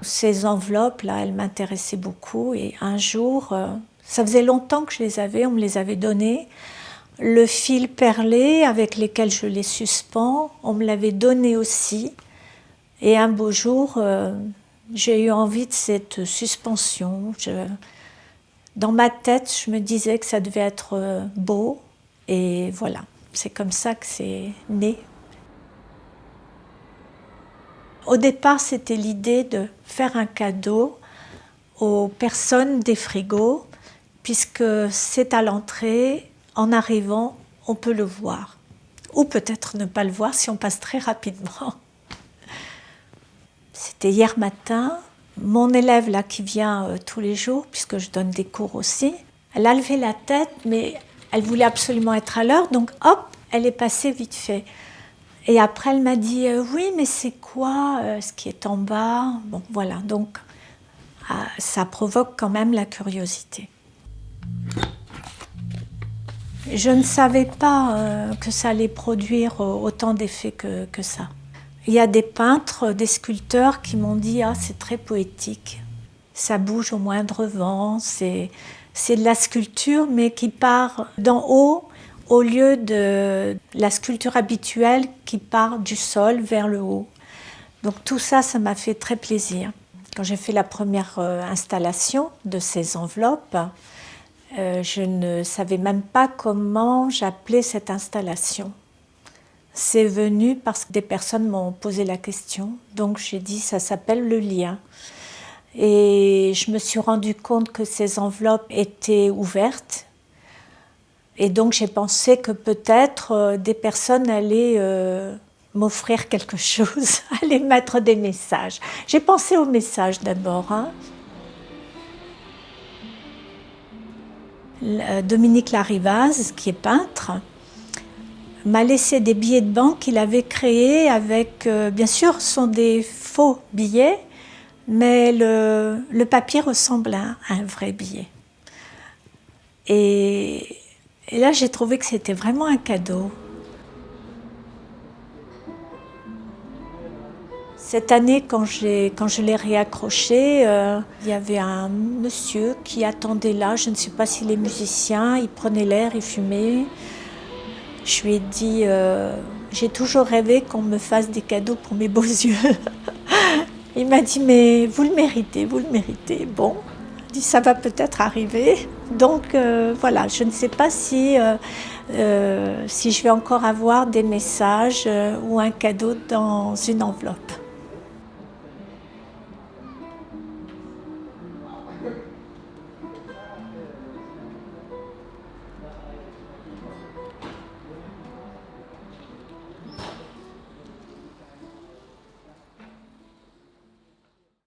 Ces enveloppes-là, elles m'intéressaient beaucoup et un jour, ça faisait longtemps que je les avais, on me les avait données. Le fil perlé avec lequel je les suspends, on me l'avait donné aussi. Et un beau jour, j'ai eu envie de cette suspension. Dans ma tête, je me disais que ça devait être beau. Et voilà, c'est comme ça que c'est né. Au départ, c'était l'idée de faire un cadeau aux personnes des frigos, puisque c'est à l'entrée, en arrivant, on peut le voir. Ou peut-être ne pas le voir si on passe très rapidement. C'était hier matin. Mon élève là qui vient tous les jours, puisque je donne des cours aussi, elle a levé la tête, mais elle voulait absolument être à l'heure, donc hop, elle est passée vite fait. Et après, elle m'a dit oui, mais c'est quoi ce qui est en bas? Bon, voilà, donc ça provoque quand même la curiosité. Je ne savais pas que ça allait produire autant d'effets que ça. Il y a des peintres, des sculpteurs qui m'ont dit « Ah, c'est très poétique, ça bouge au moindre vent, c'est de la sculpture, mais qui part d'en haut, au lieu de la sculpture habituelle qui part du sol vers le haut. » Donc tout ça, ça m'a fait très plaisir. Quand j'ai fait la première installation de ces enveloppes, je ne savais même pas comment j'appelais cette installation. C'est venu parce que des personnes m'ont posé la question, donc j'ai dit ça s'appelle le lien. Et je me suis rendu compte que ces enveloppes étaient ouvertes, et donc j'ai pensé que peut-être des personnes allaient m'offrir quelque chose, allaient mettre des messages. J'ai pensé aux messages d'abord. Dominique Larivaz, qui est peintre, m'a laissé des billets de banque qu'il avait créés avec, bien sûr, ce sont des faux billets, mais le papier ressemble à un vrai billet. Et là, j'ai trouvé que c'était vraiment un cadeau. Cette année, quand je l'ai réaccroché, il y avait un monsieur qui attendait là, je ne sais pas s'il est musicien, il prenait l'air, il fumait. Je lui ai dit, j'ai toujours rêvé qu'on me fasse des cadeaux pour mes beaux yeux. Il m'a dit, mais vous le méritez, vous le méritez. Bon, il dit, ça va peut-être arriver. Donc voilà, je ne sais pas si je vais encore avoir des messages ou un cadeau dans une enveloppe.